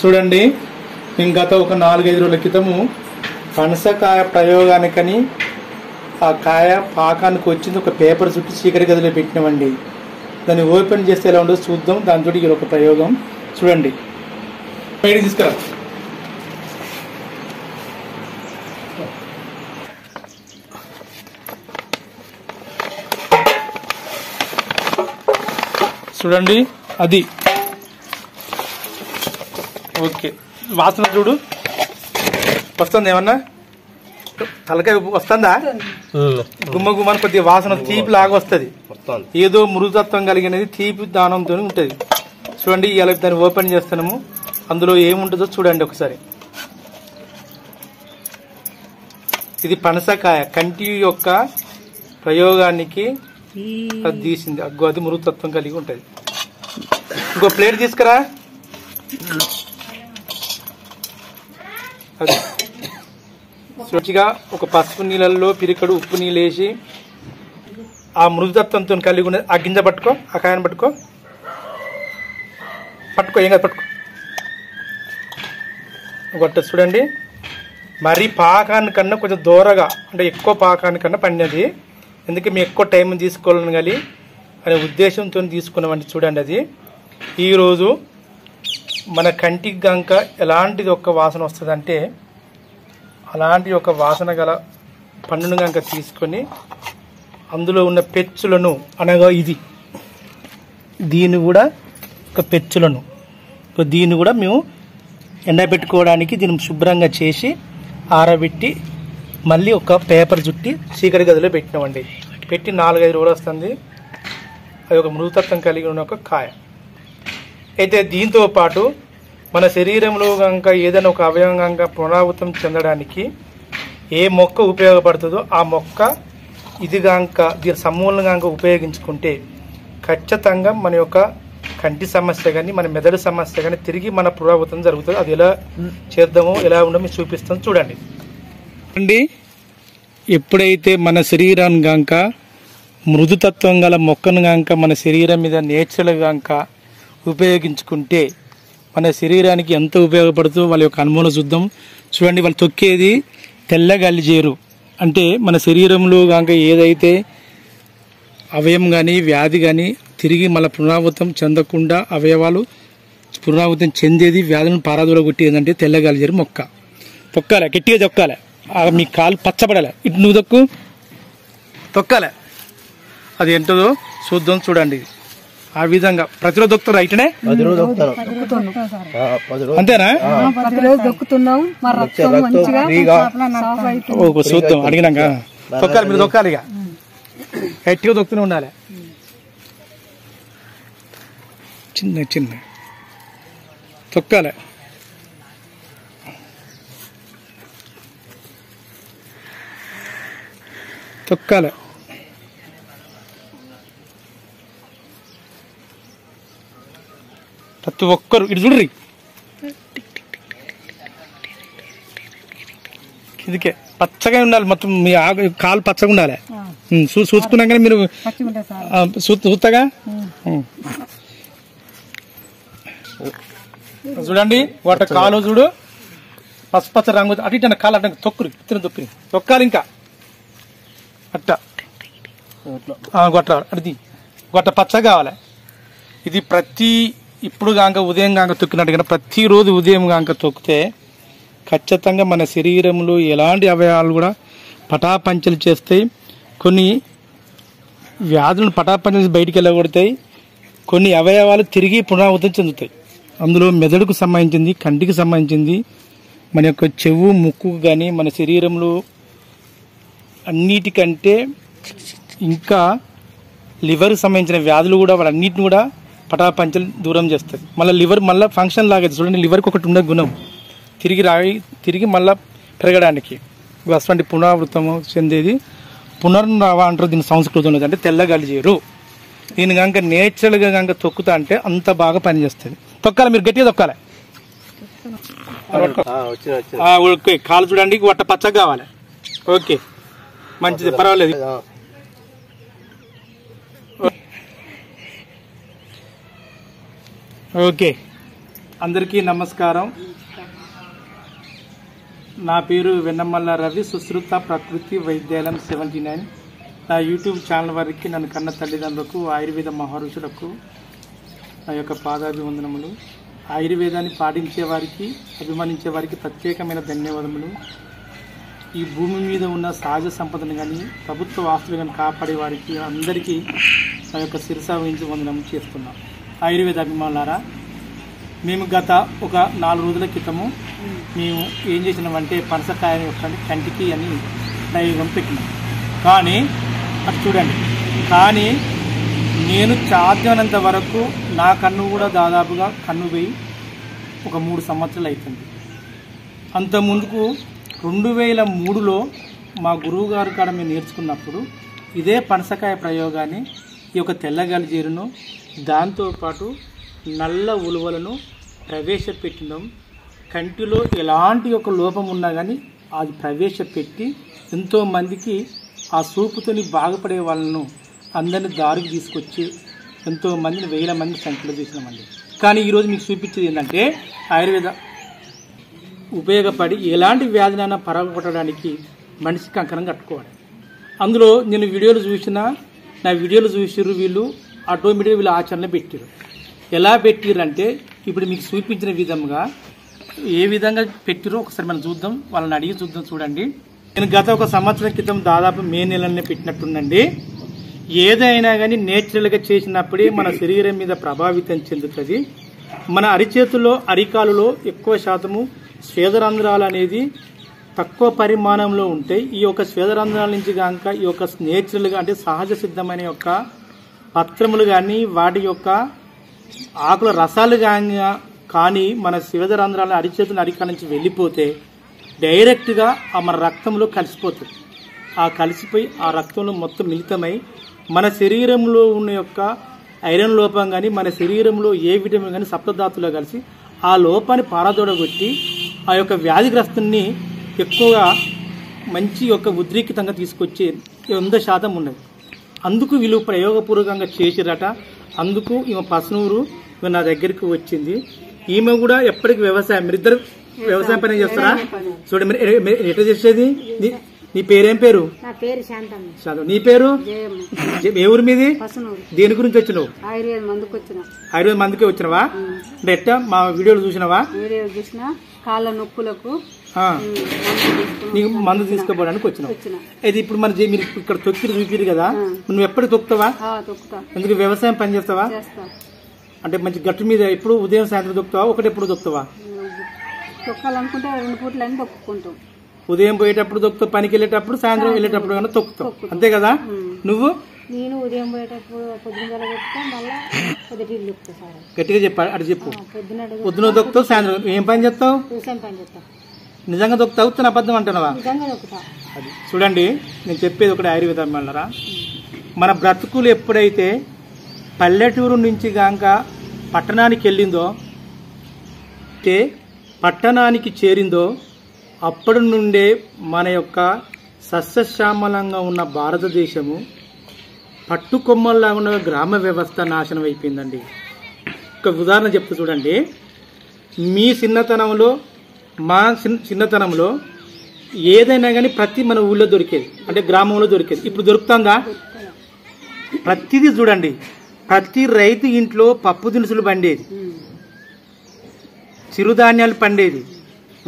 చూడండి, మేము గత ఒక 4-5 రోజుల క్రితము పనసకాయ ప్రయోగానికని ఆ కాయ పాకానికి వచ్చింది ఒక పేపర్ చుట్టి చీకటి గదిలో పెట్టినామండి. దాన్ని ఓపెన్ చేస్తే ఎలా ఉండదో చూద్దాం. దాంతో ఇది ఒక ప్రయోగం చూడండి. బయట తీసుకురా. చూడండి, అది ఓకే. వాసన చూడు, వస్తుంది ఏమన్నా? తలకాయ వస్తుందా? గుమ్మ గుమ్మని కొద్దిగా వాసన తీపి లాగా వస్తుంది. ఏదో మృదుతత్వం కలిగినది తీపి దానంతో ఉంటుంది. చూడండి, ఇలా దాన్ని ఓపెన్ చేస్తున్నాము. అందులో ఏముంటుందో చూడండి ఒకసారి. ఇది పనసకాయ కంటి యొక్క ప్రయోగానికి అది తీసింది. అగ్గో, అది మృదుతత్వం కలిగి ఉంటుంది. ఇంకో ప్లేట్ తీసుకురా. అది రుచిగా ఒక పసుపు నీళ్ళల్లో పిరికడు ఉప్పు నీళ్ళు వేసి ఆ మృదుతత్వంతో కలిగి ఉన్నది. ఆ గింజ పట్టుకో, ఆ కాయను పట్టుకో, ఏం కాదు పట్టుకో. ఒకటి చూడండి, మరీ పాకానికన్నా కొంచెం దూరగా, అంటే ఎక్కువ పాకానికన్నా పండినది. ఎందుకంటే మేము ఎక్కువ టైం తీసుకోవాలని కానీ అనే ఉద్దేశంతో తీసుకున్నామండి. చూడండి, అది ఈరోజు మన కంటికి గంక ఎలాంటిది ఒక వాసన వస్తుందంటే, అలాంటి ఒక వాసన గల పండును గంక తీసుకొని అందులో ఉన్న పెచ్చులను, అనగా దీన్ని కూడా ఒక పెచ్చులను, దీన్ని కూడా మేము ఎండబెట్టుకోవడానికి దీన్ని శుభ్రంగా చేసి ఆరబెట్టి మళ్ళీ ఒక పేపర్ చుట్టి చీకటి గదిలో పెట్టినామండి. పెట్టి 4-5 రోజులు వస్తుంది. అది ఒక మృదుతత్వం కలిగి ఉన్న ఒక కాయ. అయితే దీంతో పాటు మన శరీరంలో కనుక ఏదైనా ఒక అవయవం కనుక పునరావృతం చెందడానికి ఏ మొక్క ఉపయోగపడుతుందో ఆ మొక్క ఇది కనుక దీని సమూలంగా కనుక ఉపయోగించుకుంటే ఖచ్చితంగా మన యొక్క కంటి సమస్య కానీ మన మెదడు సమస్య కానీ తిరిగి మన పునరావృతం జరుగుతుంది. అది ఎలా చేద్దామో ఎలా ఉండో మీకు చూపిస్తాం. చూడండి అండి, ఎప్పుడైతే మన శరీరాన్ని కనుక మృదుతత్వం గల మొక్కను కనుక మన శరీరం మీద నేచురల్ కనుక ఉపయోగించుకుంటే మన శరీరానికి ఎంత ఉపయోగపడుతుందో వాళ్ళ యొక్క అనుభవం చూద్దాం. చూడండి, వాళ్ళు తొక్కేది తెల్ల గలిజేరు. అంటే మన శరీరంలో కనుక ఏదైతే అవయవం కానీ వ్యాధి కానీ తిరిగి మళ్ళీ పునరావృతం చెందకుండా అవయవాలు పునరావృతం చెందేది వ్యాధులను పారాదులో కొట్టేదంటే తెల్ల గలిజేరు మొక్క. తొక్కాలి, గట్టిగా తొక్కాలి. మీ కాలు పచ్చబడాలి. ఇటు నువ్వు తొక్కాలి. అది ఏంటో చూద్దాం. చూడండి, ఆ విధంగా ప్రతిరోజు దొక్కుతారు. అయితేనే అంతేనా? చూద్దాం. అడిగినాక తొక్కాలి, మీరు తొక్కాలి. ఇక గట్టిగా దొక్కుతూనే ఉండాలి. చిన్న తొక్కాలి. ప్రతి ఒక్కరు ఇటు చూడ్రి. ఇదికే పచ్చగా ఉండాలి. మొత్తం మీ కాలు పచ్చగా ఉండాలి. చూసుకున్నాక మీరు చూస్తాగా. చూడండి, వాటి కాలు చూడు పచ్చ రంగు. అటు ఇటు కాలు అట్ట తొక్కాలి. ఇంకా అట్ట గొట్ట పచ్చ కావాలి. ఇది ఇప్పుడు కాక ఉదయం కాక తొక్కినట్టుగా ప్రతిరోజు ఉదయం కాక తొక్కితే ఖచ్చితంగా మన శరీరంలో ఎలాంటి అవయవాలు కూడా పటాపంచలు చేస్తాయి. కొన్ని వ్యాధులను పటాపంచలు బయటికి వెళ్ళగొడతాయి. కొన్ని అవయవాలు తిరిగి పునరావృతం చెందుతాయి. అందులో మెదడుకు సంబంధించింది, కంటికి సంబంధించింది, మన యొక్క చెవు ముక్కు కానీ మన శరీరంలో అన్నిటికంటే ఇంకా లివర్కి సంబంధించిన వ్యాధులు కూడా వాళ్ళన్నిటిని కూడా పటాపంచలు దూరం చేస్తుంది. మళ్ళీ లివర్ మళ్ళీ ఫంక్షన్ లాగా చూడండి. లివర్కి ఒకటి ఉండే గుణం తిరిగి మళ్ళీ పెరగడానికి అటువంటి పునరావృతం చెందేది పునర్నవ అంటారు దీని సంస్కృతంలో. అంటే తెల్ల గలిజేరు. దీని కనుక నేచురల్గా కనుక తొక్కుతా అంటే అంత బాగా పనిచేస్తుంది. తొక్కాలి, మీరు గట్టిగా తొక్కాలి. ఓకే, కాలు చూడండి వట్ట పచ్చగా కావాలి. ఓకే, మంచిది, పర్వాలేదు. ఓకే, అందరికీ నమస్కారం. నా పేరు వెన్నమల్ల రవి, సుశ్రుత ప్రకృతి వైద్యాలయం 79. నా యూట్యూబ్ ఛానల్ వారికి, నన్ను కన్న తల్లిదండ్రులకు, ఆయుర్వేద మహర్షులకు నా యొక్క పాదాభివందనములు. ఆయుర్వేదాన్ని పాటించే వారికి, అభిమానించే వారికి ప్రత్యేకమైన ధన్యవాదములు. ఈ భూమి మీద ఉన్న సహజ సంపదను కానీ, ప్రభుత్వ ఆస్తులు కానీ కాపాడే వారికి అందరికీ నా యొక్క శిరస వహించి వందనం చేస్తున్నాం. ఆయుర్వేద అభిమానులారా, మేము గత ఒక 4 రోజుల క్రితము మేము ఏం చేసినామంటే పనసకాయ యొక్క కంటికి అని ప్రయోగం పెట్టినాం. కానీ అది చూడండి, కానీ నేను సాధ్యమైనంత వరకు నా కన్ను కూడా దాదాపుగా కన్ను పోయి ఒక 3 సంవత్సరాలు అవుతుంది. అంత ముందుకు 2003లో మా గురువు గారు కాడ మేము నేర్చుకున్నప్పుడు ఇదే పనసకాయ ప్రయోగాన్ని, ఈ యొక్క తెల్లగాలి జీరును, దాంతోపాటు నల్ల ఉలువలను ప్రవేశపెట్టినాం. కంటిలో ఎలాంటి ఒక లోపం ఉన్నా కానీ అది ప్రవేశపెట్టి ఎంతోమందికి ఆ సూపుతోని బాగుపడే వాళ్ళను అందరినీ దారికి తీసుకొచ్చి ఎంతోమందిని 1000 మంది సంఖ్యలో చేసినామండి. కానీ ఈరోజు మీకు చూపించేది ఏంటంటే ఆయుర్వేద ఉపయోగపడి ఎలాంటి వ్యాధినైనా పరగొట్టడానికి మనిషి కంకణం కట్టుకోవాలి. అందులో నేను వీడియోలు చూసినా, నా వీడియోలు చూసిర్రు వీళ్ళు, ఆటోమేటిక్గా వీళ్ళు ఆచరణ పెట్టారు. ఎలా పెట్టిర్రంటే ఇప్పుడు మీకు చూపించిన విధంగా ఏ విధంగా పెట్టిరో ఒకసారి మనం చూద్దాం, వాళ్ళని అడిగి చూద్దాం. చూడండి, నేను గత 1 సంవత్సరం క్రితం దాదాపు మే నెలనే పెట్టినట్టుందండి. ఏదైనా కానీ నేచురల్గా చేసినప్పుడే మన శరీరం మీద ప్రభావితం చెందుతుంది. మన అరిచేతుల్లో, అరికాలులో ఎక్కువ శాతము స్వేదరంధ్రాలు అనేది తక్కువ పరిమాణంలో ఉంటాయి. ఈ యొక్క స్వేదరంధ్రాల నుంచి కనుక ఈ యొక్క నేచురల్గా అంటే సహజ సిద్ధమైన యొక్క పత్రములు కానీ, వాటి యొక్క ఆకుల రసాలు కానీ మన స్వేదరంధ్రాల అరిచేతుల అరికాల నుంచి వెళ్ళిపోతే డైరెక్ట్గా మన రక్తంలో కలిసిపోతుంది. ఆ కలిసిపోయి ఆ రక్తంలో మొత్తం మిళితమై మన శరీరంలో ఉన్న యొక్క ఐరన్ లోపం కానీ, మన శరీరంలో ఏ విటమిన్ కానీ సప్తధాతులో కలిసి ఆ లోపాన్ని పారదోడగొట్టి ఆ యొక్క వ్యాధిగ్రస్తుని ఎక్కువగా మంచి యొక్క ఉద్రిక్తంగా తీసుకొచ్చే 100% ఉన్నది. అందుకు వీళ్ళు ప్రయోగపూర్వకంగా చేసిరట. అందుకు ఈమె పసనూరు నా దగ్గరికి వచ్చింది. ఈమె కూడా ఎప్పటికి వ్యవసాయం, మీరిద్దరు వ్యవసాయం పని చేస్తారా? చూడండి, మీరు ఎట్లా చేసేది? నీ పేరేం పేరు? శాంతం. నీ పేరు? ఏ ఊరు మీది? దేని గురించి వచ్చినావు? ఆయుర్వేద మందుకే వచ్చినవా? అంటే ఎట్టా మా వీడియోలు చూసినావా? కాళ్ళ నొప్పులకు నీకు మందు తీసుకోపోవడానికి వచ్చినావు. అయితే ఇప్పుడు మన మీరు ఇక్కడ తొక్కిరు చూపిరు కదా, నువ్వు ఎప్పటికి తొక్కుతావా? ఎందుకు వ్యవసాయం పని చేస్తావా? అంటే మంచి గట్టు మీద ఎప్పుడు ఉదయం సాయంత్రం తొక్కుతావా? ఒకటెప్పుడు తొక్కుతావా? తొక్కాలనుకుంటే 2 పూటలని తొక్కుకుంటాం. ఉదయం పోయేటప్పుడు తొక్కుతావు, పనికి వెళ్ళేటప్పుడు, సాయంత్రం వెళ్ళేటప్పుడు కానీ తొక్కుతావు, అంతే కదా? నువ్వు? నేను ఉదయం పోయేటప్పుడు పొద్దున తొక్కుతాం, మళ్ళీ పొద్దుటిల్లు తొక్కుతా. సార్ గట్టిగా చెప్పాలి, అటు చెప్పు. పొద్దున తొక్కుతావు, సాయంత్రం ఏం పని చేస్తావు? వ్యవసాయం పని చేస్తాం. నిజంగా తొక్కుతావు, తన అబద్ధం అంటున్నావా? నిజంగా తొక్కుతా. అది చూడండి, నేను చెప్పేది ఒకటి ఆయుర్వేదం వల్లరా, మన బ్రతుకులు ఎప్పుడైతే పల్లెటూరు నుంచి గాక పట్టణానికి వెళ్ళిందో, పట్టణానికి చేరిందో, అప్పటి నుండే మన యొక్క సస్యశ్యామలంగా ఉన్న భారతదేశము పట్టుకొమ్మల్లా ఉన్న గ్రామ వ్యవస్థ నాశనం అయిపోయిందండి. ఒక ఉదాహరణ చెప్తూ చూడండి, మీ చిన్నతనంలో, మా చిన్నతనంలో ఏదైనా కానీ ప్రతి మన ఊళ్ళో దొరికేది, అంటే గ్రామంలో దొరికేది. ఇప్పుడు దొరుకుతుందా? ప్రతిదీ చూడండి, ప్రతి రైతు ఇంట్లో పప్పు దినుసులు పండేది, చిరుధాన్యాలు పండేది,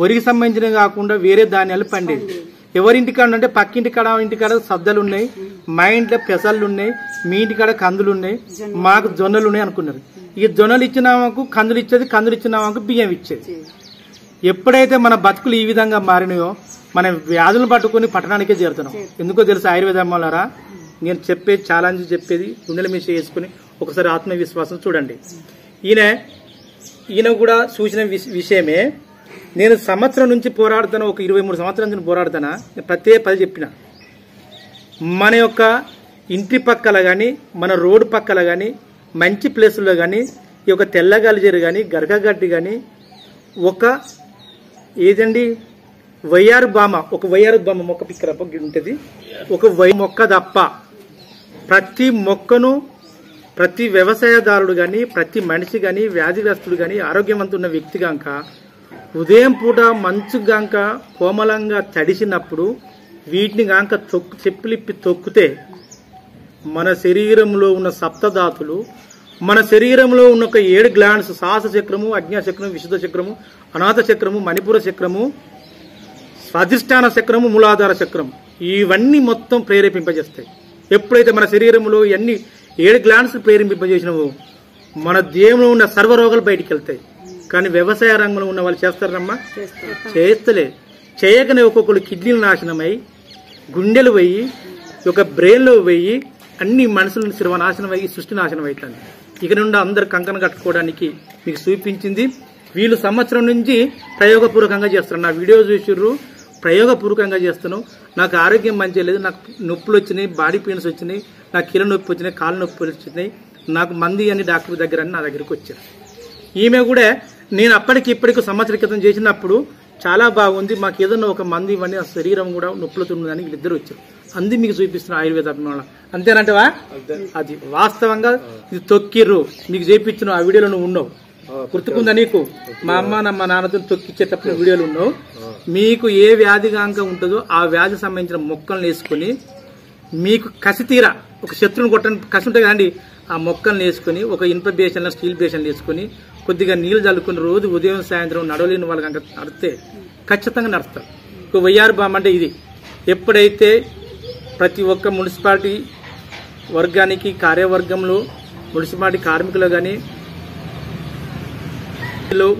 వరికి సంబంధించినవి కాకుండా వేరే ధాన్యాలు పండేది. ఎవరింటికాడ అంటే పక్కింటికాడ ఇంటికాడ సద్దలు ఉన్నాయి, మా ఇంట్లో పెసళ్ళు ఉన్నాయి, మీ ఇంటికాడ కందులు ఉన్నాయి, మాకు జొన్నలు ఉన్నాయి అనుకున్నారు. ఈ జొన్నలు ఇచ్చినామాకు కందులు ఇచ్చేది, కందులు ఇచ్చినామాకు బియ్యం ఇచ్చేది. ఎప్పుడైతే మన బతుకులు ఈ విధంగా మారినాయో మనం వ్యాధులను పట్టుకుని పట్టణానికే చేరుతున్నాం. ఎందుకో తెలుసు ఆయుర్వేదం వల్లరా, నేను చెప్పేది ఛాలెంజ్ చెప్పేది గుండెల మీద చేసుకుని ఒకసారి ఆత్మవిశ్వాసం చూడండి. ఈయన కూడా చూసిన విషయమే. నేను సంవత్సరం నుంచి పోరాడుతాను, ఒక 23 సంవత్సరాల నుంచి పోరాడుతానా, ప్రత్యేక పది చెప్పిన. మన యొక్క ఇంటి పక్కల కానీ, మన రోడ్డు పక్కల కానీ, మంచి ప్లేసుల్లో కానీ ఈ యొక్క తెల్లగలిజేరు కానీ, గరగగడ్డి కానీ, ఒక ఏదండి వయ్యారు బామ, ఒక వయ్యారు బామ మొక్క పిక్కరప్ప ఉంటుంది, ఒక మొక్క తప్ప ప్రతి మొక్కను ప్రతి వ్యవసాయదారుడు కానీ ప్రతి మనిషి కానీ వ్యాధిగ్రస్తుడు కానీ ఆరోగ్యవంతున్న వ్యక్తి గాంక ఉదయం పూట మంచు గాంక కోమలంగా తడిసినప్పుడు వీటిని గాంక చెప్పులిప్పి తొక్కితే మన శరీరంలో ఉన్న సప్తధాతులు, మన శరీరంలో ఉన్న ఒక 7 గ్లాండ్స్, శ్వాస చక్రము, అజ్ఞా చక్రము, విశుద్ధ చక్రము, అనాథ చక్రము, మణిపుర చక్రము, స్వాధిష్టాన చక్రము, మూలాధార చక్రం, ఇవన్నీ మొత్తం ప్రేరేపింపజేస్తాయి. ఎప్పుడైతే మన శరీరంలో ఇవన్నీ 7 గ్లాండ్స్ ప్రేరేపింపజేసినావో మన దేహంలో ఉన్న సర్వరోగాలు బయటికి వెళ్తాయి. కానీ వ్యవసాయ రంగంలో ఉన్న వాళ్ళు చేస్తారమ్మా? చేస్తలే. చేయకనే ఒక్కొక్కరు కిడ్నీలు నాశనమై, గుండెలు పోయి, ఒక బ్రెయిన్లో పోయి, అన్ని మనుషులను సర్వనాశనం అయ్యి సృష్టి నాశనం అవుతుంది. ఇక నుండి అందరు కంకణ కట్టుకోవడానికి మీకు చూపించింది. వీళ్ళు సంవత్సరం నుంచి ప్రయోగపూర్వకంగా చేస్తారు. నా వీడియో చూసిర్రు, ప్రయోగపూర్వకంగా చేస్తాను. నాకు ఆరోగ్యం మంచిగా లేదు, నాకు నొప్పులు వచ్చినాయి, బాడీ పెయిన్స్ వచ్చినాయి, నాకు కీళ్ళ నొప్పి వచ్చినాయి, కాళ్ళ నొప్పులు వచ్చినాయి, నాకు మంది అని డాక్టర్ దగ్గర అని నా దగ్గరికి వచ్చారు. ఈమె కూడా నేను అప్పటికి ఇప్పటికి సంవత్సర క్రితం చేసినప్పుడు చాలా బాగుంది, మాకు ఏదన్నా ఒక మంది ఇవ్వండి, ఆ శరీరం కూడా నొప్పులతో ఉన్నదని వీళ్ళిద్దరు వచ్చారు. అంది మీకు చూపిస్తున్న ఆయుర్వేద అభిమానులు. అంతేనంటవా? అది వాస్తవంగా ఇది తొక్కిర్రు, మీకు చేయించిన ఆ వీడియోలో నువ్వు ఉన్నావు, గుర్తుకుందా నీకు? మా అమ్మ మా నాన్నతో తొక్కిచ్చేటప్పుడు వీడియోలు ఉన్నావు. మీకు ఏ వ్యాధిగాంక ఉంటుందో ఆ వ్యాధి సంబంధించిన మొక్కలను వేసుకుని, మీకు కసి తీరా ఒక శత్రువుని కొట్టడానికి కసి ఉంటుంది కదండి, ఆ మొక్కలను వేసుకుని ఒక ఇనుప బేషన్లో స్టీల్ బేషన్లు వేసుకుని కొద్దిగా నీళ్లు చల్లుకుని రోజు ఉదయం సాయంత్రం నడవలేని వాళ్ళు కనుక నడితే ఖచ్చితంగా నడుస్తారు. ఒక వయ్యారు బామ్ అంటే ఇది. ఎప్పుడైతే ప్రతి ఒక్క మున్సిపాలిటీ వర్గానికి, కార్యవర్గంలో మున్సిపాలిటీ కార్మికులు కానీ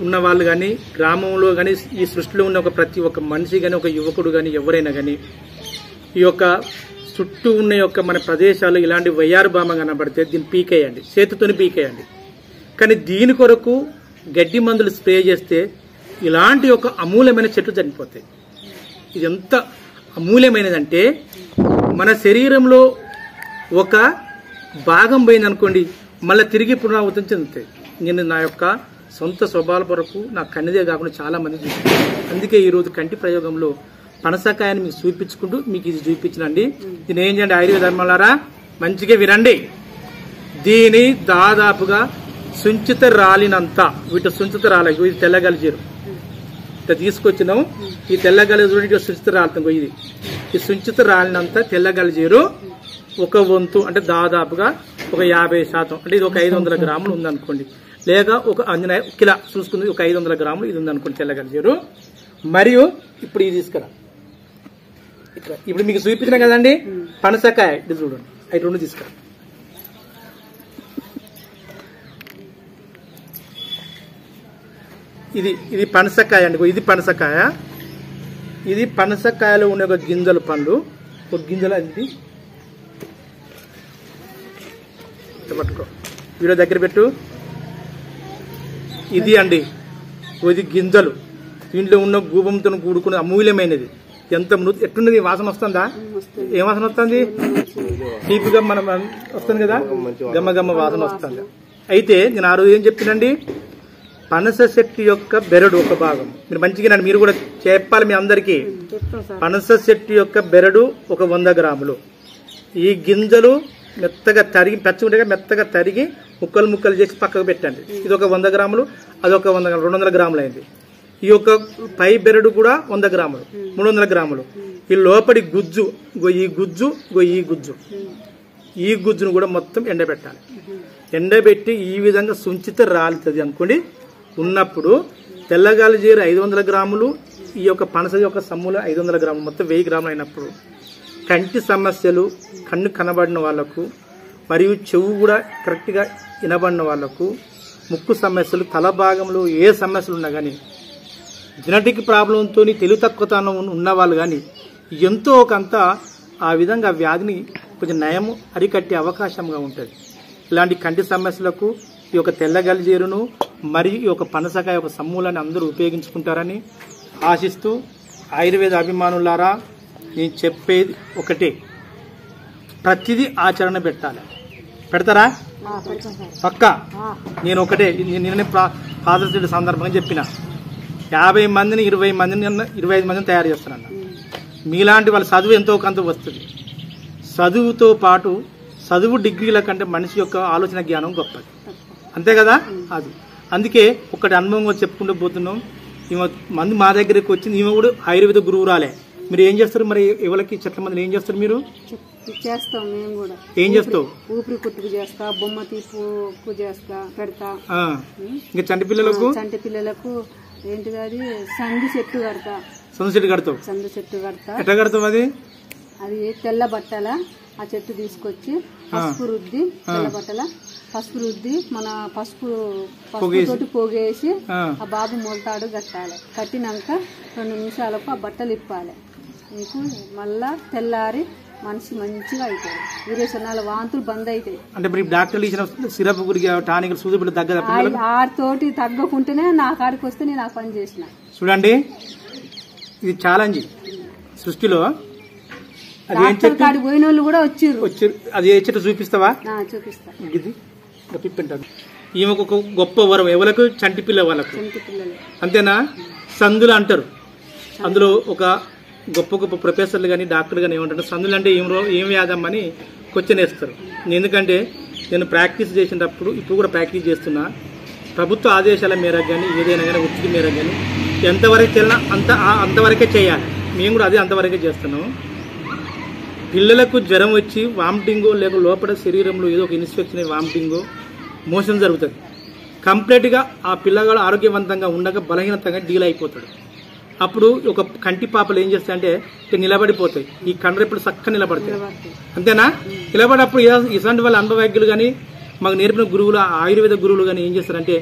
ఉన్న వాళ్ళు కానీ, గ్రామంలో కానీ, ఈ సృష్టిలో ఉన్న ఒక ప్రతి ఒక్క మనిషి కానీ, ఒక యువకుడు కానీ, ఎవరైనా కానీ ఈ యొక్క చుట్టూ ఉన్న యొక్క మన ప్రదేశాలు ఇలాంటి వయ్యారు బామ కనబడితే దీన్ని పీకేయండి, చేతితోని పీకేయండి. కానీ దీని కొరకు గడ్డి మందులు స్ప్రే చేస్తే ఇలాంటి ఒక అమూల్యమైన చెట్లు చనిపోతాయి. ఇది ఎంత అమూల్యమైనదంటే మన శరీరంలో ఒక భాగం పోయిందనుకోండి, మళ్ళీ తిరిగి పునరావృతం చెందుతాయి. నేను నా యొక్క సొంత స్వభావాల కొరకు నా కన్నిదే కాకుండా చాలా మంది చూపించాను. అందుకే ఈరోజు కంటి ప్రయోగంలో పనసకాయని మీకు చూపించుకుంటూ మీకు ఇది చూపించనండి. దీని ఏం చేయండి ఆయుర్వేద ధర్మాలారా, మంచిగా వినండి. దీని దాదాపుగా సుంచిత రాలినంత, వీటి సుంచిత రాలి, ఇది తెల్లగలిజీరు ఇట్లా తీసుకొచ్చినాం. ఈ తెల్లగలిజీరు చూడండి, సుంచిత రాలుతాం. ఇది ఈ సుంచిత రాలినంత తెల్లగలిజీరు ఒక వంతు అంటే దాదాపుగా ఒక 50%, అంటే ఇది ఒక 500 గ్రాములు ఉందనుకోండి, లేక ఒక అంజనాయ కిలా చూసుకుంది ఒక 500 గ్రాములు ఇది ఉందనుకోండి తెల్లగలిజీరు. మరియు ఇప్పుడు ఇది తీసుకురా, ఇప్పుడు మీకు చూపించినా కదండి పనసకాయ, ఇది చూడండి, అవి 2 తీసుకురా. ఇది పనసకాయ అండి, ఇది పనసకాయ. ఇది పనసకాయలో ఉండే ఒక గింజలు పండ్లు, ఒక గింజలు అది పట్టుకో, వీడియో దగ్గర పెట్టు. ఇది అండి, ఇది గింజలు, దీంట్లో ఉన్న గూపంతో కూడుకున్న అమూల్యమైనది. ఎంత ఎట్టున్నది, వాసన వస్తుందా? ఏం వాసన వస్తుంది? తీపిగా మనం వస్తుంది కదా, గమ్మ గమ్మ వాసన వస్తుంది. అయితే నేను ఆ రోజు ఏం చెప్తానండి, పనస చెట్టు యొక్క బెరడు ఒక భాగం మీరు మంచిగా మీరు కూడా చెప్పాలి మీ అందరికీ. పనస చెట్టు యొక్క బెరడు ఒక 100 గ్రాములు. ఈ గింజలు మెత్తగా తరిగి, పచ్చిగా మెత్తగా తరిగి ముక్కలు ముక్కలు చేసి పక్కకు పెట్టండి. ఇది ఒక 100 గ్రాములు, అదొక 100 గ్రాములు, 200 గ్రాములు అయింది. ఈ యొక్క పై బెరడు కూడా 100 గ్రాములు, 300 గ్రాములు. ఈ లోపడి గుజ్జు, ఈ గుజ్జు, ఈ గుజ్జును కూడా మొత్తం ఎండబెట్టాలి. ఎండబెట్టి ఈ విధంగా సుంచితే రాలుతుంది అనుకోండి. ఉన్నప్పుడు తెల్లగలిజీరు 500 గ్రాములు, ఈ యొక్క పనస యొక్క సమ్ములు 500 గ్రాములు, మొత్తం 1000 గ్రాములు అయినప్పుడు కంటి సమస్యలు, కన్ను కనబడిన వాళ్లకు, మరియు చెవు కూడా కరెక్ట్గా వినబడిన వాళ్లకు, ముక్కు సమస్యలు, తల భాగంలో ఏ సమస్యలు ఉన్నా కానీ, జెనెటిక్ ప్రాబ్లంతో తెలివి తక్కువతనం ఉన్న వాళ్ళు కానీ ఎంతో కొంత ఆ విధంగా వ్యాధిని కొంచెం నయము అరికట్టే అవకాశంగా ఉంటుంది. ఇలాంటి కంటి సమస్యలకు ఈ యొక్క తెల్లగలిజీరును మరియు ఈ యొక్క పనసకాయ యొక్క సమ్మూలాన్ని అందరూ ఉపయోగించుకుంటారని ఆశిస్తూ, ఆయుర్వేద అభిమానులారా నేను చెప్పేది ఒకటే, ప్రతిదీ ఆచరణ పెట్టాలి. పెడతారా? పక్కా. నేను ఒకటే, నిన్న ఫాదర్స్ డే సందర్భంగా చెప్పిన 50 మందిని 20 మందిని 25 మందిని తయారు చేస్తానన్న. మీలాంటి వాళ్ళ చదువు ఎంతో కొంత వస్తుంది. చదువుతో పాటు చదువు డిగ్రీల కంటే మనిషి యొక్క ఆలోచన జ్ఞానం గొప్పది, అంతే కదా. అది అందుకే ఒకటి అనుభవంగా చెప్పుకుంటూ పోతున్నాం. ఈమె మంది మా దగ్గరికి వచ్చింది, ఈమె కూడా ఆయుర్వేద గురువురాలే. మీరు ఏం చేస్తారు మరి? ఎవరికి చెట్ల మంది ఏం చేస్తారు మీరు? చేస్తాం మేము కూడా. ఏం చేస్తావు? ఊపిరి కుట్టుకు చేస్తా, బొమ్మ తీపుకు చేస్తా, పెడతా. ఇంకా చంటి పిల్లలకు ఏంటిది అది సందు చెట్టు కడతా. సందు చెట్టు కడతావు? సందు చెట్టు కడతా. ఎట్లా కడతావు అది? అది తెల్ల బట్టల ఆ చెట్టు తీసుకొచ్చి పసుపు రుద్ది, తెల్ల బట్టల పసుపు రుద్ది మన పసుపు తోటి పోగేసి ఆ బాబు మొలతాడు కట్టాలి. కట్టినాక 2 నిమిషాలకు ఆ బట్టలు ఇప్పాలి. మీకు మళ్ళా తెల్లారి మనిషి మంచిగా అవుతాడు. 24 వాంతులు బంద్ అవుతాయి. అంటే డాక్టర్లు ఇచ్చిన సిరప్ గురించి టానిక్ సూది తగ్గ ఆడితోటి తగ్గకుంటేనే నా కాడికి వస్తే నేను ఆ పని చేసిన. చూడండి, ఇది ఛాలెంజ్ సృష్టిలో. కాడికి పోయిన వాళ్ళు కూడా వచ్చారు. అది ఏ చెట్టు చూపిస్తావా? చూపిస్తా. ఇది పిప్పింటారు. ఈమెకు ఒక గొప్ప వరం ఎవరికి? చంటి పిల్ల వాళ్ళకు, అంతేనా? సందులు అంటారు. అందులో ఒక గొప్ప గొప్ప ప్రొఫెసర్లు కానీ డాక్టర్లు కానీ ఏమంటారు, సందులు అంటే ఏం వ్యాధమ్మని క్వశ్చన్ వేస్తారు. ఎందుకంటే నేను ప్రాక్టీస్ చేసినప్పుడు, ఇప్పుడు కూడా ప్రాక్టీస్ చేస్తున్నా, ప్రభుత్వ ఆదేశాల మేరకు కానీ ఏదైనా కానీ ఒత్తిడి మేరకు కానీ ఎంతవరకు తెలినా అంతవరకే చేయాలి. మేము కూడా అదే అంతవరకే చేస్తున్నాం. పిల్లలకు జ్వరం వచ్చి వామిటింగో లేక లోపల శరీరంలో ఏదో ఒక ఇన్ఫెక్షన్ వామిటింగో మోషన్ జరుగుతుంది. కంప్లీట్గా ఆ పిల్లగాడు ఆరోగ్యవంతంగా ఉండగా బలహీనతంగా డీల్ అయిపోతాడు. అప్పుడు ఒక కంటి పాపలు ఏం చేస్తాయంటే నిలబడిపోతాయి. ఈ కండ్రెప్పుడు చక్కగా నిలబడతాయి, అంతేనా? నిలబడప్పుడు ఇలాంటి వాళ్ళ అనుభవజ్ఞులు కానీ మాకు నేర్పిన గురువులు, ఆయుర్వేద గురువులు కానీ ఏం చేస్తారంటే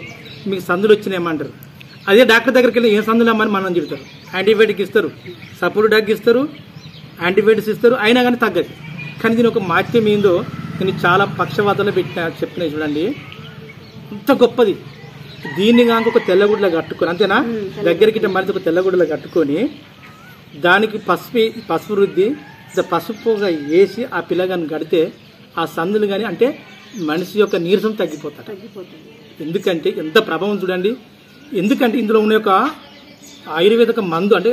మీకు సందులు వచ్చినాయమంటారు. అదే డాక్టర్ దగ్గరికి వెళ్ళి ఏం సందులు అమ్మని మనం చెబుతారు. యాంటీబయాటిక్ ఇస్తారు, సపోర్ట్ డ్రగ్ ఇస్తారు, యాంటీబయాటిక్స్ ఇస్తారు, అయినా కానీ తగ్గదు. కానీ దీని ఒక మాత్యం ఏందో నేను చాలా పక్షవాతంలో చెప్పినాయి చూడండి, అంత గొప్పది. దీన్ని కాక ఒక తెల్లగుడ్డలో కట్టుకొని, అంతేనా? దగ్గరికి మళ్ళీ ఒక తెల్లగుడ్డలో కట్టుకొని దానికి పసుపు రుద్ది పసుపుగా వేసి ఆ పిల్లగాని కడితే ఆ సందులు కానీ అంటే మనిషి యొక్క నీరసం తగ్గిపోతాడు. ఎందుకంటే ఎంత ప్రభావం చూడండి. ఎందుకంటే ఇందులో ఉన్న యొక్క ఆయుర్వేదిక మందు అంటే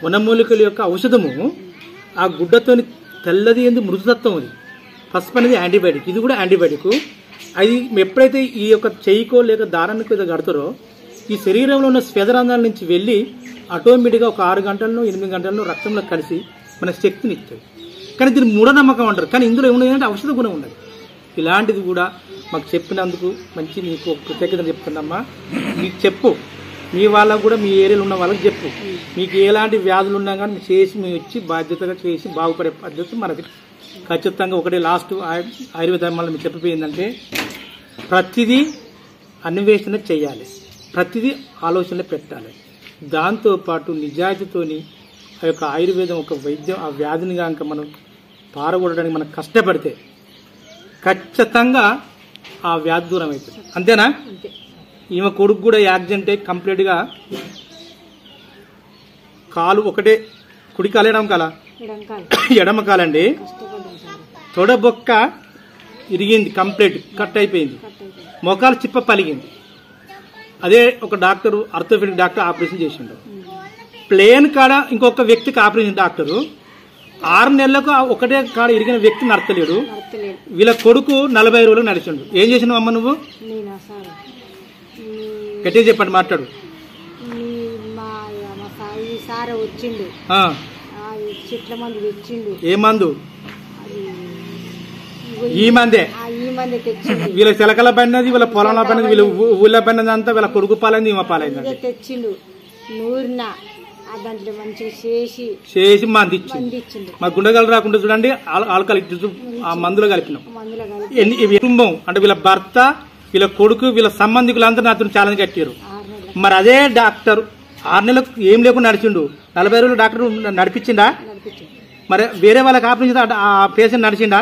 వనమూలికల యొక్క ఔషధము ఆ గుడ్డతోని తెల్లది ఏంది మృదుతత్వం. అది పసుపు అనేది యాంటీబయాటిక్, ఇది కూడా యాంటీబయాటిక్. అది ఎప్పుడైతే ఈ యొక్క చెయ్యికో లేక దారానికో ఏదో కడతారో ఈ శరీరంలో ఉన్న స్వేదరంధ్రాల నుంచి వెళ్ళి ఆటోమేటిక్గా ఒక 6 గంటల్లో 8 గంటల్లో రక్తంలో కలిసి మనకు శక్తిని ఇస్తుంది. కానీ దీన్ని మూఢనమ్మకం అంటారు. కానీ ఇందులో ఏముందంటే ఔషధ గుణం ఉండదు. ఇలాంటిది కూడా మాకు చెప్పినందుకు మంచి నీకు కృతజ్ఞత చెప్తున్నమ్మా. మీకు చెప్పు, మీ వాళ్ళకు కూడా మీ ఏరియాలో ఉన్న వాళ్ళకి చెప్పు. మీకు ఎలాంటి వ్యాధులు ఉన్నా కానీ మేము వచ్చి బాధ్యతగా చేసి బాగుపడే పద్ధతి మనకి ఖచ్చితంగా. ఒకటే లాస్ట్ ఆయుర్వేదం వల్ల మీకు చెప్పిపోయిందంటే ప్రతిదీ అన్వేషణ చేయాలి, ప్రతిదీ ఆలోచనలు పెట్టాలి. దాంతోపాటు నిజాయితీతోని ఆ యొక్క ఆయుర్వేదం ఒక వైద్యం ఆ వ్యాధిని కనుక మనం పారగొట్టడానికి మనం కష్టపడితే ఖచ్చితంగా ఆ వ్యాధి దూరం అవుతుంది, అంతేనా? ఈమె కొడుకు కూడా యాక్సిడెంట్ అయ్యి కంప్లీట్గా కాలు ఒకటే, కుడి కాలు ఎడమ కాల? ఎడమ కాలండి. తొడబొక్క ఇరిగింది, కంప్లీట్ కట్ అయిపోయింది, మోకాలు చిప్ప పలిగింది. అదే ఒక డాక్టరు ఆర్థోపెడిక్ డాక్టర్ ఆపరేషన్ చేసిండు. ప్లేన్ కాడ ఇంకొక వ్యక్తికి ఆపరేషన్ డాక్టరు 6 నెలలకు ఒకటే కాడ ఇరిగిన వ్యక్తి నడతలేడు. వీళ్ళ కొడుకు 40 రోజులు నడిచిండు. ఏం చేసినావు అమ్మ నువ్వు? గట్టిగా చెప్పండి, మాట్లాడు. ఏ మందు? ఈ మందే. వీళ్ళ చిలకల పడినది, వీళ్ళ పొలంలో పడినది, వీళ్ళ ఊళ్ళో పడినది అంతా వీళ్ళ కొడుకు పాలైంది, ఈమె పాలైంది. తెచ్చిండు దాంట్లో మంచిగా చేసి మంది ఇచ్చిండు. మా గుండెగలు రాకుండా చూడండి ఆల్కహాల్ ఆ మందులో కలిపినాం. కుటుంబం అంటే వీళ్ళ భర్త, వీళ్ళ కొడుకు, వీళ్ళ సంబంధికులందరూ నాతో ఛాలెంజ్ కట్టారు. మరి అదే డాక్టర్ 6 నెలలకు ఏం లేకుండా నడిచిండు. 40 రోజులు డాక్టర్ నడిపించిండా? మరి వేరే వాళ్ళకి ఆపరేషన్ ఆ పేషెంట్ నడిచిండా?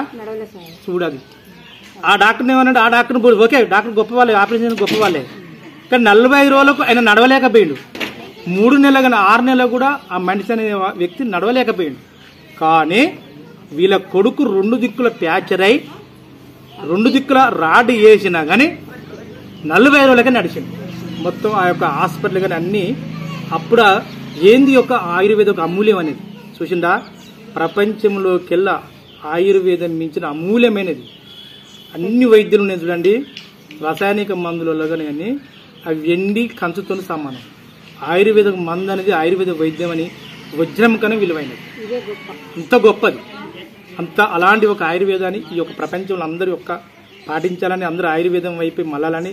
చూడది. ఆ డాక్టర్ని ఏమన్నాడు, ఆ డాక్టర్ ఓకే డాక్టర్ గొప్ప వాళ్ళే, ఆపరేషన్ గొప్ప వాళ్ళే, కానీ 45 రోజులకు ఆయన నడవలేకపోయిండు. 3 నెలలు కానీ 6 నెలలు కూడా ఆ మనిషి అనే వ్యక్తి నడవలేకపోయిండు. కానీ వీళ్ళ కొడుకు 2 దిక్కుల ప్యాచర్ అయి 2 దిక్కుల రాడ్ వేసినా కానీ 40 రోజులకే నడిచింది. మొత్తం ఆ యొక్క హాస్పిటల్ కానీ అన్నీ. అప్పుడు ఏంది యొక్క ఆయుర్వేద ఒక అమూల్యం అనేది చూసిందా? ప్రపంచంలోకెల్లా ఆయుర్వేదం మించిన అమూల్యమైనది అన్ని వైద్యులు ఉన్నాయి చూడండి, రసాయనిక మందులలో కానీ అవి వెండి కంచుతో సమానం. ఆయుర్వేద మందు అనేది ఆయుర్వేద వైద్యం అని వజ్రం కన్నా విలువైనది, అంత గొప్పది. అంత అలాంటి ఒక ఆయుర్వేదాన్ని ఈ యొక్క ప్రపంచంలో అందరూ యొక్క పాటించాలని, అందరూ ఆయుర్వేదం వైపు మళ్ళాలని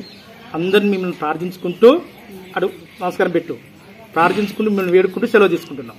అందరిని మిమ్మల్ని ప్రార్థించుకుంటూ నమస్కారం పెట్టు ప్రార్థించుకుంటూ మిమ్మల్ని వేడుకుంటూ సెలవు తీసుకుంటున్నాం.